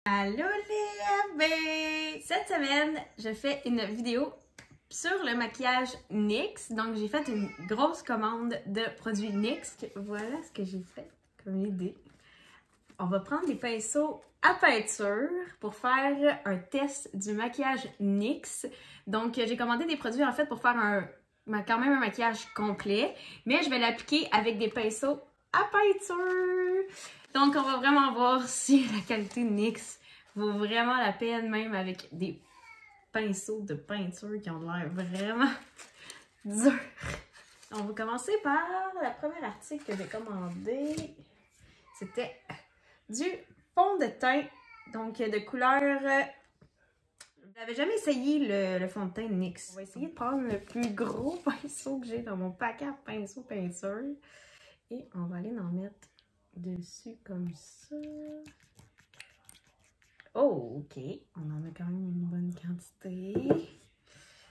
Allô les bébés! Cette semaine, je fais une vidéo sur le maquillage NYX. Donc, j'ai fait une grosse commande de produits NYX. Voilà ce que j'ai fait comme idée. On va prendre des pinceaux à peinture pour faire un test du maquillage NYX. Donc, j'ai commandé des produits en fait pour faire quand même un maquillage complet, mais je vais l'appliquer avec des pinceaux à peinture. Donc, on va vraiment voir si la qualité NYX vaut vraiment la peine, même avec des pinceaux de peinture qui ont l'air vraiment durs. On va commencer par la première article que j'ai commandé. C'était du fond de teint, donc de couleur... Je n'avais jamais essayé le fond de teint NYX. On va essayer de prendre le plus gros pinceau que j'ai dans mon paquet à pinceaux peinture. Et on va aller en mettre dessus comme ça. Oh, ok. On en a quand même une bonne quantité.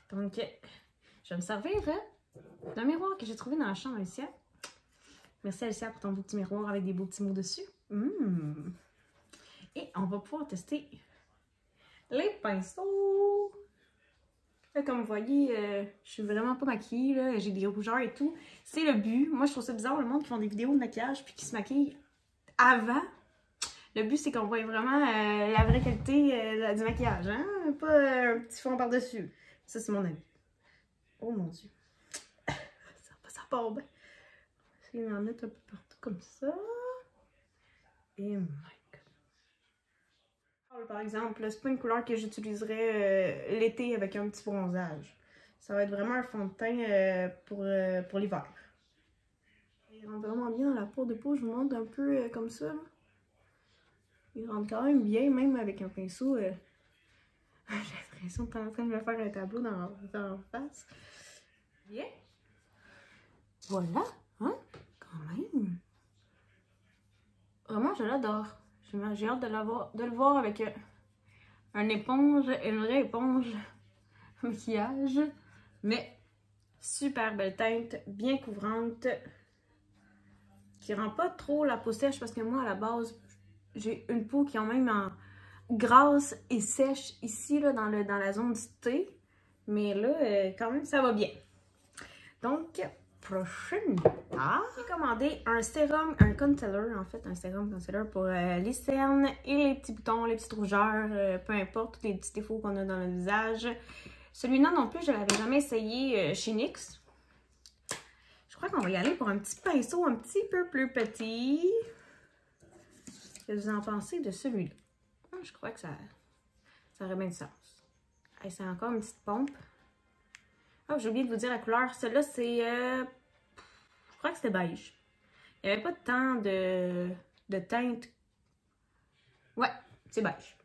Donc, je vais me servir d'un miroir que j'ai trouvé dans la chambre, Alicia. Merci, Alicia, pour ton beau petit miroir avec des beaux petits mots dessus. Et on va pouvoir tester les pinceaux. Là, comme vous voyez, je suis vraiment pas maquillée. J'ai des rougeurs et tout. C'est le but. Moi, je trouve ça bizarre, le monde qui font des vidéos de maquillage puis qui se maquillent avant. Le but, c'est qu'on voit vraiment la vraie qualité du maquillage, hein? Pas un petit fond par-dessus. Ça, c'est mon avis. Oh mon Dieu. Ça part bien. Je vais essayer d'en mettre un peu partout comme ça. Et my God. Par exemple, c'est pas une couleur que j'utiliserais l'été avec un petit bronzage. Ça va être vraiment un fond de teint pour l'hiver. Il rentre vraiment bien dans la peau de peau. Je vous montre un peu comme ça. Là. Il rentre quand même bien, même avec un pinceau. J'ai l'impression que tu es en train de me faire un tableau dans la face. Bien. Voilà, hein? Quand même. Vraiment, je l'adore. J'ai hâte de le voir avec une éponge, une vraie éponge maquillage. Mais super belle teinte, bien couvrante. Qui rend pas trop la peau sèche parce que moi, à la base, j'ai une peau qui est même grasse et sèche ici, là, dans la zone du T. Mais là, quand même, ça va bien. Donc, prochaine étape. J'ai commandé un sérum, un concealer, en fait, un sérum concealer pour les cernes et les petits boutons, les petites rougeurs, peu importe, tous les petits défauts qu'on a dans le visage. Celui-là non plus, je ne l'avais jamais essayé chez NYX. Je crois qu'on va y aller pour un petit pinceau un petit peu plus petit. Qu'est-ce que vous en pensez de celui-là? Je crois que ça aurait bien du sens. Hey, c'est encore une petite pompe. Ah, j'ai oublié de vous dire la couleur. Celle-là, c'est... je crois que c'était beige. Il n'y avait pas tant de teinte. Ouais, c'est beige.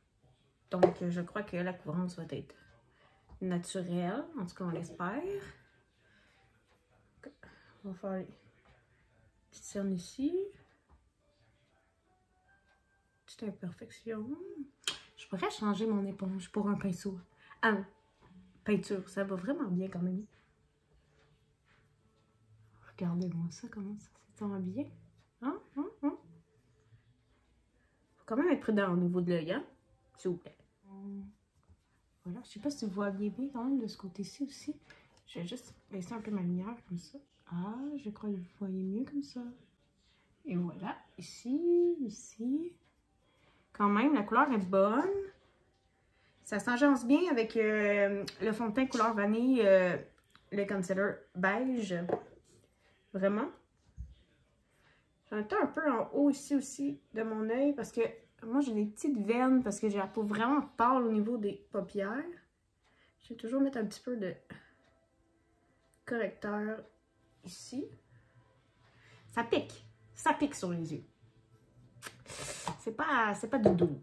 Donc, je crois que la couvrance va être naturelle. En tout cas, on l'espère. On va faire les petites cernes ici. Petite imperfection. Je pourrais changer mon éponge pour un pinceau. Ah, peinture. Ça va vraiment bien quand même. Regardez-moi ça, comment ça s'étend bien. Hein? Faut quand même être prudent au niveau de l'œil, hein? S'il vous plaît. Voilà, je sais pas si vous voyez bien quand même de ce côté-ci aussi. Je vais juste baisser un peu ma lumière comme ça. Ah, je crois que vous voyez mieux comme ça. Et voilà, ici, ici. Quand même, la couleur est bonne. Ça s'agence bien avec le fond de teint couleur vanille, le concealer beige. Vraiment. J'en ai un peu en haut ici aussi de mon œil parce que moi j'ai des petites veines parce que j'ai la peau vraiment pâle au niveau des paupières. Je vais toujours mettre un petit peu de correcteur ici. Ça pique sur les yeux. C'est pas du doux.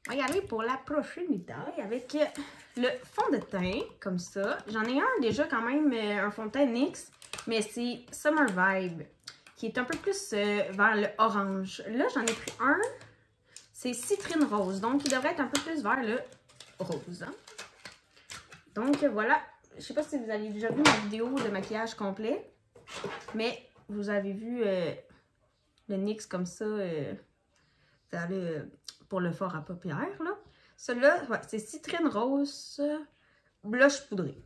On va y aller pour la prochaine étape avec le fond de teint, comme ça. J'en ai un déjà quand même, un fond de teint NYX, mais c'est Summer Vibe, qui est un peu plus vers le orange. Là, j'en ai pris un, c'est Citrine Rose, donc il devrait être un peu plus vers le rose. Hein? Donc voilà, je sais pas si vous avez déjà vu ma vidéo de maquillage complet, mais vous avez vu le NYX comme ça, vous allez pour le fard à paupières, là. Celui-là, ouais, c'est Citrine Rose Blush Poudré.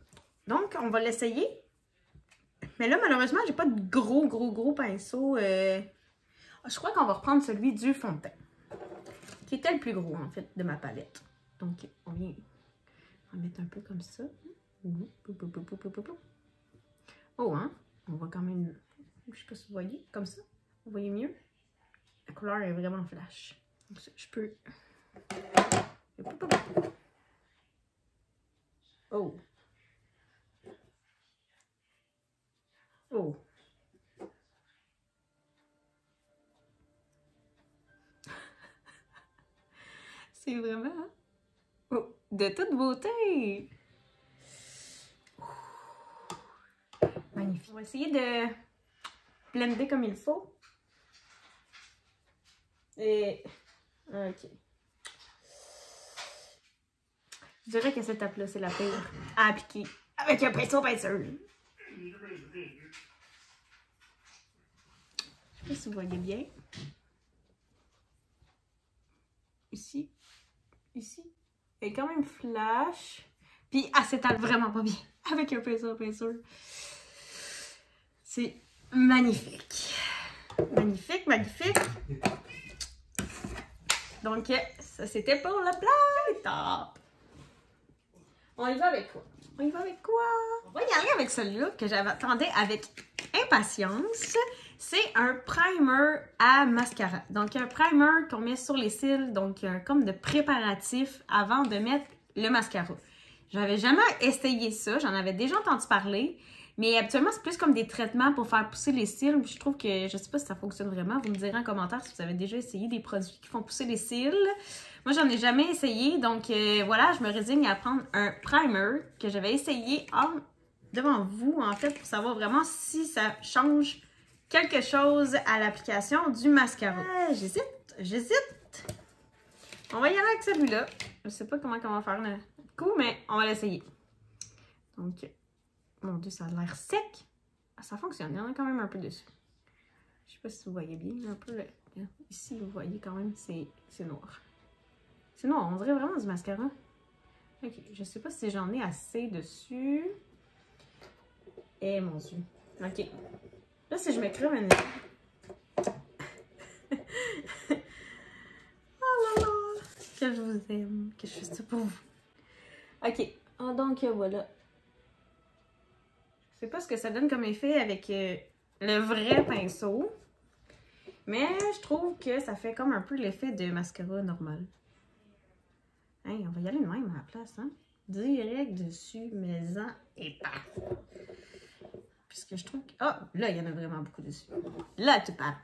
Donc, on va l'essayer. Mais là, malheureusement, j'ai pas de gros pinceau. Je crois qu'on va reprendre celui du fond de teint. Qui était le plus gros, en fait, de ma palette. Donc, on vient en mettre un peu comme ça. Oh, hein? On voit quand même... Je sais pas si vous voyez, comme ça. Vous voyez mieux? La couleur est vraiment flash. Donc, je peux... Oh! Oh! C'est vraiment... Oh, de toute beauté! Magnifique. On va essayer de blender comme il faut. Et... OK. Je dirais que cette étape-là, c'est la pire à appliquer avec un pinceau pinceur. Je sais pas si vous voyez bien. Ici. Ici. Elle est quand même flash. Puis, elle s'étale vraiment pas bien avec un pinceau pinceur. C'est magnifique. Magnifique, magnifique. Donc, ça, c'était pour la plate. On y va avec quoi? On y va avec quoi? On va y aller avec celui-là que j'attendais avec impatience. C'est un primer à mascara. Donc, un primer qu'on met sur les cils. Donc, comme de préparatif avant de mettre le mascara. J'avais jamais essayé ça. J'en avais déjà entendu parler. Mais habituellement, c'est plus comme des traitements pour faire pousser les cils. Je trouve que, je sais pas si ça fonctionne vraiment. Vous me direz en commentaire si vous avez déjà essayé des produits qui font pousser les cils. Moi, j'en ai jamais essayé. Donc, voilà, je me résigne à prendre un primer que j'avais essayé devant vous, en fait, pour savoir vraiment si ça change quelque chose à l'application du mascara. J'hésite. On va y aller avec celui-là. Je sais pas comment on va faire le coup, mais on va l'essayer. Donc... Mon Dieu, ça a l'air sec. Ah, ça fonctionne. Il y en a quand même un peu dessus. Je sais pas si vous voyez bien. Un peu ici, vous voyez quand même, c'est noir. C'est noir. On dirait vraiment du mascara. Ok. Je sais pas si j'en ai assez dessus. Eh mon Dieu. Ok. Là, si je m'écrème une... Oh là là. Que je vous aime. Que je fais ça pour vous. Ok. Ah, donc, voilà. Je sais pas ce que ça donne comme effet avec le vrai pinceau. Mais je trouve que ça fait comme un peu l'effet de mascara normal. Hey, on va y aller de même à la place, hein? Direct dessus, maison et paf! Puisque je trouve que... Ah! Oh, là, il y en a vraiment beaucoup dessus. Là, tu parles.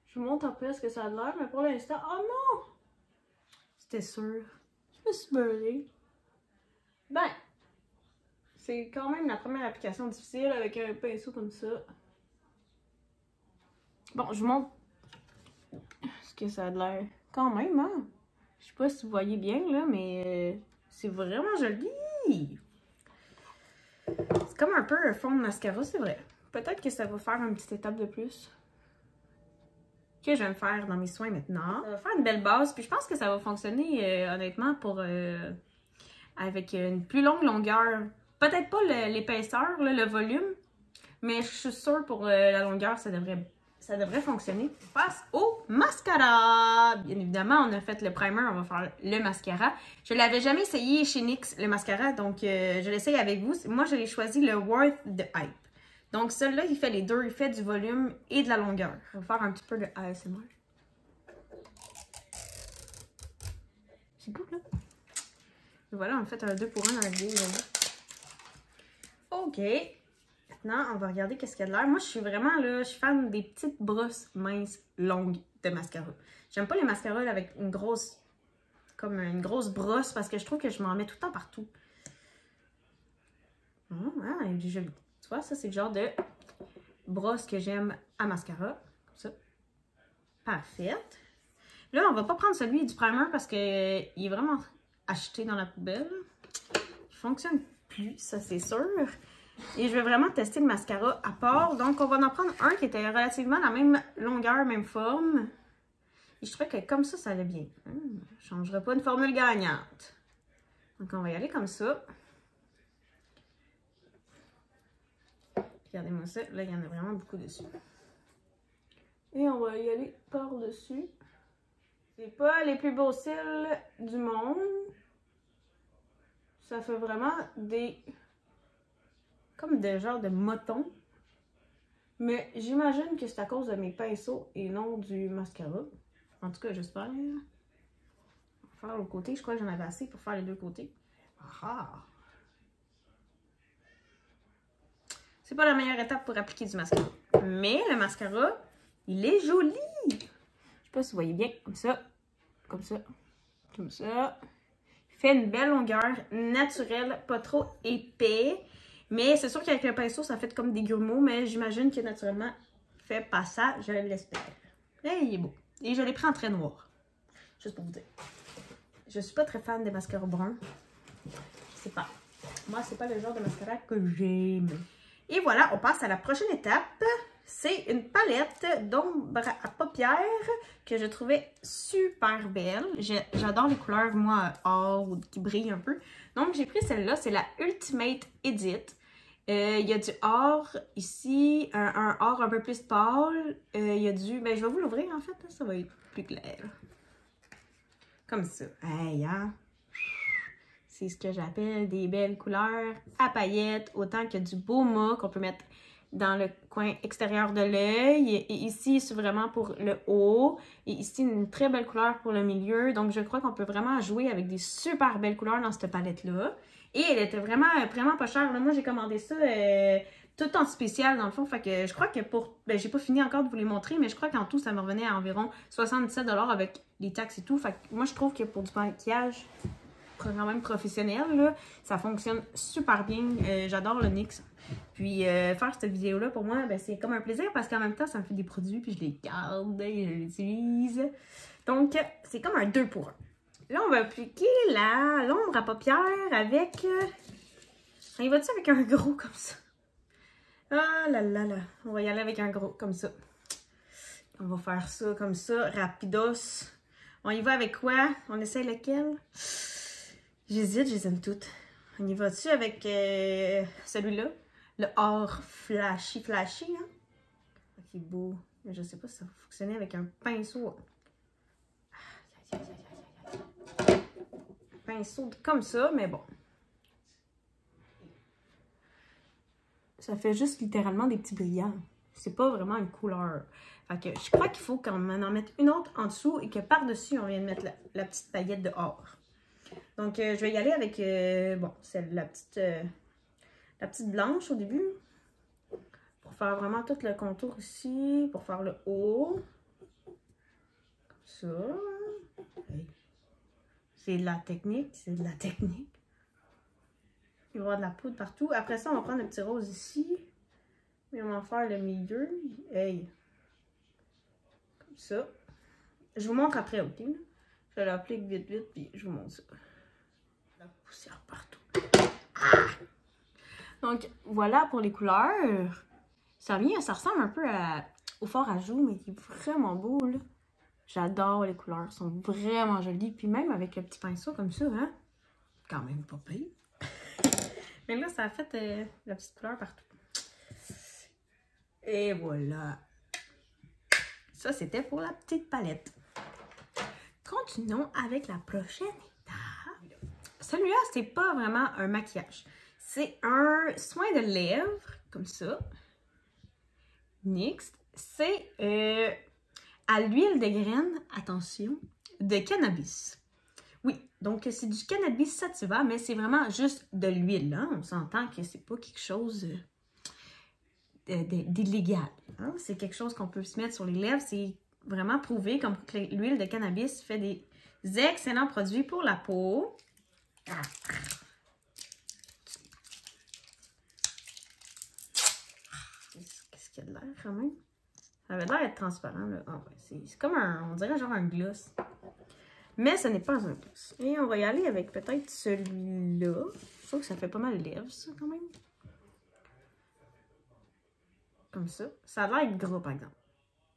Je vous montre après ce que ça a l'air, mais pour l'instant... Oh non! C'était sûr. Je me suis beurrée. Ben... C'est quand même la première application difficile avec un pinceau comme ça. Bon, je vous montre ce que ça a l'air. Quand même, hein? Je sais pas si vous voyez bien, là, mais c'est vraiment joli! C'est comme un peu un fond de mascara, c'est vrai. Peut-être que ça va faire une petite étape de plus. Que je vais me faire dans mes soins maintenant. Ça va faire une belle base, puis je pense que ça va fonctionner, honnêtement, pour... avec une plus longue longueur. Peut-être pas l'épaisseur, le volume, mais je suis sûre pour la longueur, ça devrait fonctionner. On passe au mascara. Bien évidemment, on a fait le primer, on va faire le mascara. Je l'avais jamais essayé chez NYX, le mascara, donc je l'essaye avec vous. Moi, j'ai choisi le Worth the Hype. Donc, celui-là, il fait les deux. Il fait du volume et de la longueur. On va faire un petit peu de ASMR. C'est cool, là. Et voilà, on fait un 2 pour 1 dans la vidéo. OK. Maintenant, on va regarder qu'est-ce qu'il y a de l'air. Moi, je suis vraiment là, je suis fan des petites brosses minces, longues de mascara. J'aime pas les mascaras avec une grosse, comme une grosse brosse parce que je trouve que je m'en mets tout le temps partout. Ah, elle est jolie. Tu vois, ça, c'est le genre de brosse que j'aime à mascara. Comme ça. Parfait. Là, on va pas prendre celui du primer parce qu'il est vraiment acheté dans la poubelle. Il fonctionne plus, ça c'est sûr. Et je vais vraiment tester le mascara à part. Donc, on va en prendre un qui était relativement la même longueur, même forme. Et je trouvais que comme ça allait bien. Je ne changerai pas une formule gagnante. Donc, on va y aller comme ça. Regardez-moi ça. Là, il y en a vraiment beaucoup dessus. Et on va y aller par-dessus. C'est pas les plus beaux cils du monde. Ça fait vraiment des... comme des genres de motons. Mais j'imagine que c'est à cause de mes pinceaux et non du mascara. En tout cas, j'espère. On va faire l'autre côté. Je crois que j'en avais assez pour faire les deux côtés. Ah! C'est pas la meilleure étape pour appliquer du mascara. Mais le mascara, il est joli! Je sais pas si vous voyez bien. Comme ça. Comme ça. Comme ça. Il fait une belle longueur naturelle, pas trop épais. Mais c'est sûr qu'avec le pinceau, ça fait comme des grumeaux. Mais j'imagine que naturellement, fait pas ça. Je l'espère. Et il est beau. Et je l'ai pris en trait noir. Juste pour vous dire. Je suis pas très fan des mascaras bruns. Je sais pas. Moi, c'est pas le genre de mascara que j'aime. Et voilà, on passe à la prochaine étape. C'est une palette d'ombre à paupières que je trouvais super belle. J'adore les couleurs, moi, or, qui brillent un peu. Donc, j'ai pris celle-là. C'est la Ultimate Edit. Il y a du or ici, un or un peu plus pâle. Il y a du... Ben, je vais vous l'ouvrir, en fait. Ça va être plus clair. Comme ça. Hey, hein? C'est ce que j'appelle des belles couleurs à paillettes, autant que du beau mat qu'on peut mettre dans le coin extérieur de l'œil. Et ici, c'est vraiment pour le haut. Et ici, une très belle couleur pour le milieu. Donc, je crois qu'on peut vraiment jouer avec des super belles couleurs dans cette palette-là. Et elle était vraiment pas chère. Là, moi, j'ai commandé ça tout en spécial, dans le fond. Fait que je crois que pour... Ben, j'ai pas fini encore de vous les montrer, mais je crois qu'en tout, ça me revenait à environ 77 $ avec les taxes et tout. Fait que moi, je trouve que pour du maquillage... quand même professionnel, là, ça fonctionne super bien. J'adore le NYX. Puis faire cette vidéo-là, pour moi, ben, c'est comme un plaisir parce qu'en même temps, ça me fait des produits, puis je les garde et je les utilise. Donc, c'est comme un 2 pour 1. Là, on va appliquer l'ombre à paupières avec... on y va-tu avec un gros comme ça? Ah là là là. On va y aller avec un gros comme ça. On va faire ça comme ça, rapidos. On y va avec quoi? On essaye lequel? J'hésite, je les aime toutes. On y va-tu avec celui-là? Le or flashy, hein? Ok, beau. Mais je sais pas si ça va fonctionner avec un pinceau. Pinceau comme ça, mais bon. Ça fait juste littéralement des petits brillants. C'est pas vraiment une couleur. Fait que je crois qu'il faut qu'on en mette une autre en dessous et que par-dessus, on vienne mettre la petite paillette de or. Donc, je vais y aller avec, bon, c'est la petite blanche au début. Pour faire vraiment tout le contour ici, pour faire le haut. Comme ça. C'est de la technique, c'est de la technique. Il va y avoir de la poudre partout. Après ça, on va prendre le petit rose ici. Et on va faire le milieu. Hey. Comme ça. Je vous montre après, ok? Je l'applique vite, puis je vous montre ça. La poussière partout. Ah! Donc, voilà pour les couleurs. Ça ressemble un peu au fard à joues, mais il est vraiment beau, là. J'adore les couleurs, elles sont vraiment jolies. Puis même avec le petit pinceau comme ça, hein? Quand même pas pire. Mais là, ça a fait la petite couleur partout. Et voilà. Ça, c'était pour la petite palette. Continuons avec la prochaine étape. Celui-là, c'est pas vraiment un maquillage. C'est un soin de lèvres, comme ça. NYX. C'est à l'huile de graines, attention, de cannabis. Oui, donc c'est du cannabis sativa, mais c'est vraiment juste de l'huile. Hein? On s'entend que c'est pas quelque chose d'illégal. Hein? C'est quelque chose qu'on peut se mettre sur les lèvres. C'est vraiment prouvé comme que l'huile de cannabis fait des excellents produits pour la peau. Ah. Qu'est-ce qu'il y a de l'air quand même? Ça avait l'air d'être transparent. Là. Oh, ouais, c'est comme on dirait genre un gloss. Mais ce n'est pas un gloss. Et on va y aller avec peut-être celui-là. Je trouve que ça fait pas mal de lèvres, ça, quand même. Comme ça. Ça a l'air gras, par exemple.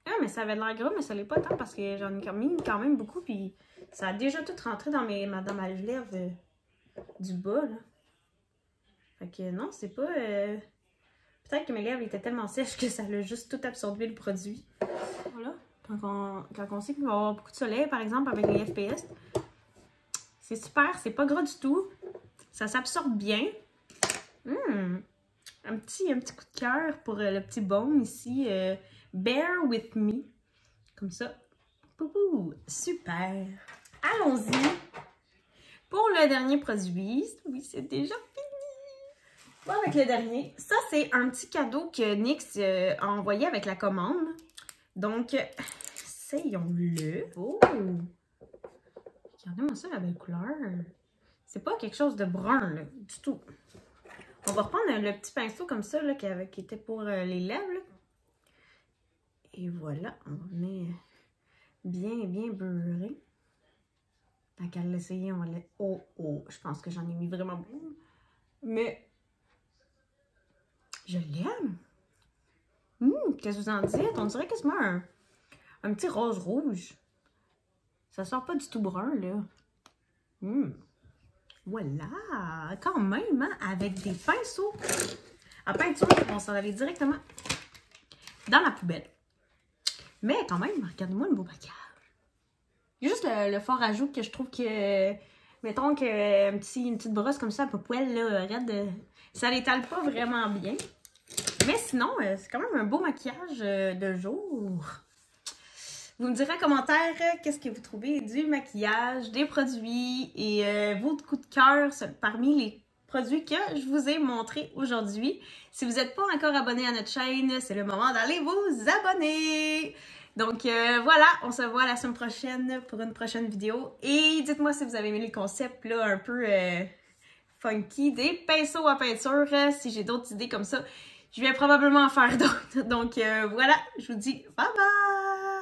Ah, mais ça avait de l'air gros, mais ça l'est pas tant parce que j'en ai mis quand même beaucoup. Puis ça a déjà tout rentré dans ma lèvre du bas, là. Fait que non, c'est pas... Peut-être que mes lèvres étaient tellement sèches que ça a juste tout absorbé le produit. Voilà. Quand on sait qu'il va y avoir beaucoup de soleil, par exemple, avec les FPS, c'est super, c'est pas gras du tout. Ça s'absorbe bien. Un petit coup de cœur pour le petit baume ici. Bear with me. Comme ça. Pouhou, super. Allons-y pour le dernier produit. Oui, c'est déjà fini. Bon, avec le dernier, ça c'est un petit cadeau que Nyx a envoyé avec la commande. Donc, essayons-le. Oh! Regardez-moi ça, la belle couleur. C'est pas quelque chose de brun, là, du tout. On va reprendre le petit pinceau comme ça, là, qui était pour les lèvres. Là. Et voilà, on va venir bien beurrer. Tant qu'à l'essayer, on va le... Oh, je pense que j'en ai mis vraiment beaucoup. Mais... je l'aime. Qu'est-ce que vous en dites? On dirait quasiment un petit rose rouge. Ça sort pas du tout brun, là. Voilà! Quand même, hein? Avec des pinceaux à peinture, on s'en allait directement dans la poubelle. Mais quand même, regardez-moi le beau maquillage. Il y a juste le fort ajout que je trouve que... Mettons qu'une petite brosse comme ça, à peu poil, là, regarde, ça l'étale pas vraiment bien. Mais sinon, c'est quand même un beau maquillage de jour. Vous me direz en commentaire qu'est-ce que vous trouvez du maquillage, des produits et vos coups de cœur parmi les produits que je vous ai montrés aujourd'hui. Si vous n'êtes pas encore abonné à notre chaîne, c'est le moment d'aller vous abonner. Donc voilà, on se voit la semaine prochaine pour une prochaine vidéo. Et dites-moi si vous avez aimé le concept là, un peu funky des pinceaux à peinture. Si j'ai d'autres idées comme ça, je vais probablement en faire d'autres. Donc voilà, je vous dis bye bye!